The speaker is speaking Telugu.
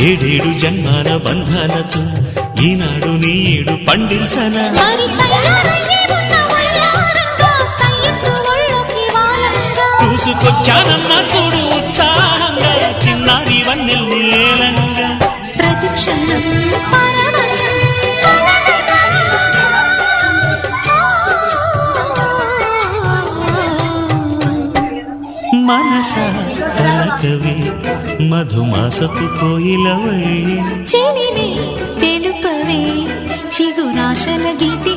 ఏడేడు జన్మాల బంధాలతో ఈనాడు నీడు పండించనా చూసుకొచ్చానన్నా చూడు ఉత్సాహంగా చిన్నారి వన్నెల్ని ఏలంగా ప్రతిక్షణం మనసా పలకవే మధుమాసపు కోయిలవై చెలిని తెలుపవే చిగురాశల గీతి